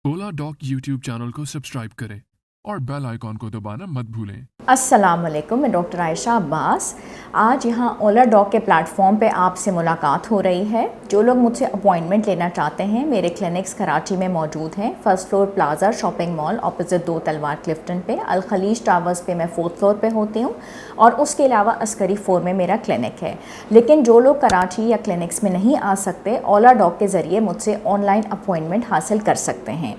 ओला dock YouTube channel को subscribe करें और बेल आइकॉन को दबाना मत भूलें। अस्सलाम वालेकुम, मैं डॉक्टर आयशा अब्बास। आज यहाँ ओला डॉक के प्लेटफॉर्म पे आपसे मुलाकात हो रही है। जो लोग मुझसे अपॉइंटमेंट लेना चाहते हैं, मेरे क्लिनिक्स कराची में मौजूद हैं। First floor plaza shopping mall opposite 2 तलवार क्लिफ्टन पे, अल खलीज टावर्स पे मैं 4th फ्लोर पे होती हूँ और उसके अलावा अस्करी 4 में मेरा क्लिनिक है। लेकिन जो लोग कराची या क्लिनिक्स में नहीं आ सकते, ओला डॉक के ज़रिए मुझसे ऑनलाइन अपॉइंटमेंट हासिल कर सकते हैं।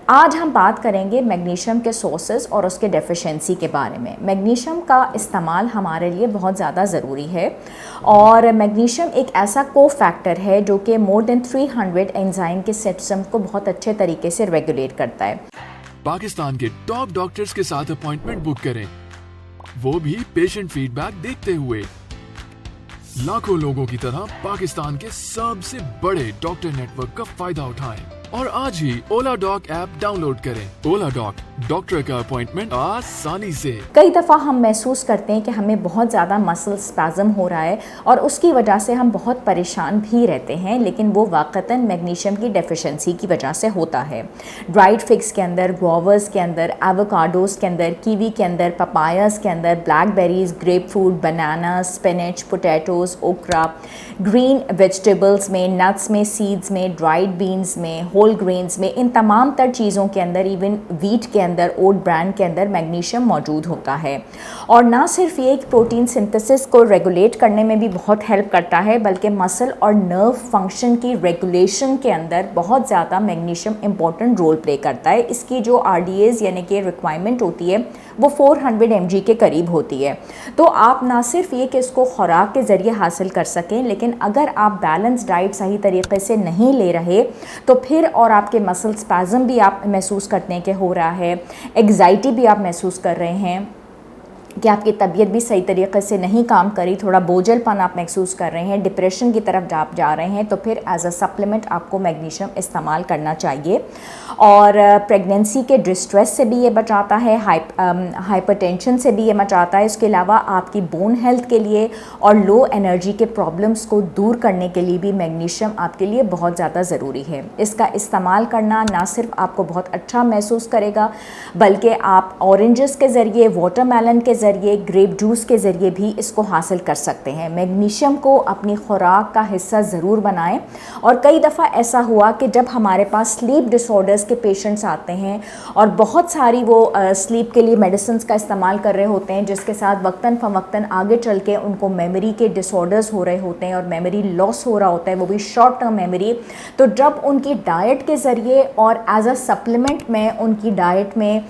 आज हम बात करेंगे मैग्नीशियम के सोर्सेज और उसके डेफिशिएंसी के बारे में। मैग्नीशियम का इस्तेमाल हमारे लिए बहुत ज़्यादा ज़रूरी है और मैग्नीशियम एक ऐसा कोफैक्टर है जो कि मोर देन 300 एंजाइम के सिस्टम को बहुत अच्छे तरीके से रेगुलेट करता है। पाकिस्तान के टॉप डॉक्टर्स के साथ अपॉइंटमेंट बुक करें, वो भी पेशेंट फीडबैक देखते हुए। लाखों लोगों की तरह पाकिस्तान के सबसे बड़े डॉक्टर नेटवर्क का फायदा उठाएं और आज ही ओला डॉक ऐप डाउनलोड करें। ओला डॉक, डॉक्टर का अपॉइंटमेंट आसानी से। कई दफ़ा हम महसूस करते हैं कि हमें बहुत ज़्यादा मसल स्पैज़म हो रहा है और उसकी वजह से हम बहुत परेशान भी रहते हैं, लेकिन वो वाक़तन मैग्नीशियम की डेफिशिएंसी की वजह से होता है। ड्राइड फिग्स के अंदर, गुआवास के अंदर, एवोकाडोस के अंदर, कीवी के अंदर, पपायास के अंदर, ब्लैकबेरीज, ग्रेप फ्रूट, बनाना, स्पिनच, पोटैटोज़, ओकरा, ग्रीन वेजिटेबल्स में, नट्स में, सीड्स में, ड्राइड बीन्स में, होल ग्रेन्स में, इन तमाम तर चीज़ों के अंदर, इवन वीट के अंदर, ओट ब्रांड के अंदर मैग्नीशियम मौजूद होता है। और ना सिर्फ ये प्रोटीन सिंथेसिस को रेगुलेट करने में भी बहुत हेल्प करता है, बल्कि मसल और नर्व फंक्शन की रेगुलेशन के अंदर बहुत ज़्यादा मैग्नीशियम इंपॉर्टेंट रोल प्ले करता है। इसकी जो RDAs यानी कि रिक्वायरमेंट होती है वो 400 mg के करीब होती है। तो आप ना सिर्फ ये कि इसको खुराक के ज़रिए हासिल कर सकें, लेकिन अगर आप बैलेंस डाइट सही तरीके से नहीं ले रहे तो फिर और आपके मसल स्पैज़म भी आप महसूस करते हैं कि हो रहा है, एग्जाइटी भी आप महसूस कर रहे हैं कि आपकी तबीयत भी सही तरीके से नहीं काम करी, थोड़ा बोझलपन आप महसूस कर रहे हैं, डिप्रेशन की तरफ आप जा रहे हैं, तो फिर एज अ सप्लीमेंट आपको मैग्नीशियम इस्तेमाल करना चाहिए। और प्रेगनेंसी के डिस्ट्रेस से भी ये बचाता है, हाइपरटेंशन से भी ये बचाता है। इसके अलावा आपकी बोन हेल्थ के लिए और लो एनर्जी के प्रॉब्लम्स को दूर करने के लिए भी मैग्नीशियम आपके लिए बहुत ज़्यादा ज़रूरी है। इसका इस्तेमाल करना ना सिर्फ आपको बहुत अच्छा महसूस करेगा, बल्कि आप ऑरेंजेस के ज़रिए, वाटरमेलन के ज़रिए, ग्रेप जूस के ज़रिए भी इसको हासिल कर सकते हैं। मैग्नीशियम को अपनी खुराक का हिस्सा ज़रूर बनाएं। और कई दफ़ा ऐसा हुआ कि जब हमारे पास स्लीप डिसऑर्डर्स के पेशेंट्स आते हैं और बहुत सारी वो स्लीप के लिए मेडिसिन्स का इस्तेमाल कर रहे होते हैं, जिसके साथ वक्तन फ़वक्तन आगे चल के उनको मेमोरी के डिसऑर्डर्स हो रहे होते हैं और मेमोरी लॉस हो रहा होता है, वो भी शॉर्ट टर्म मेमोरी। तो जब उनकी डाइट के ज़रिए और एज अ सप्लीमेंट में उनकी डाइट में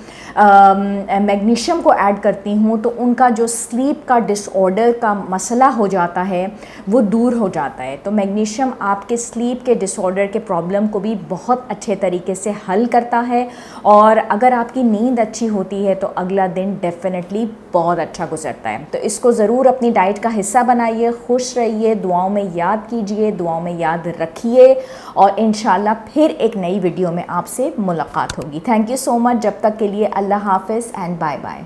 मैग्नीशियम को ऐड करती हूँ, तो उनका जो स्लीप का डिसऑर्डर का मसला हो जाता है वो दूर हो जाता है। तो मैग्नीशियम आपके स्लीप के डिसऑर्डर के प्रॉब्लम को भी बहुत अच्छे तरीके से हल करता है। और अगर आपकी नींद अच्छी होती है तो अगला दिन डेफिनेटली बहुत अच्छा गुजरता है। तो इसको ज़रूर अपनी डाइट का हिस्सा बनाइए। खुश रहिए, दुआओं में याद कीजिए, दुआओं में याद रखिए और इंशाल्लाह फिर एक नई वीडियो में आपसे मुलाकात होगी। Thank you so much. जब तक के लिए अल्लाह हाफिज़ एंड बाय बाय।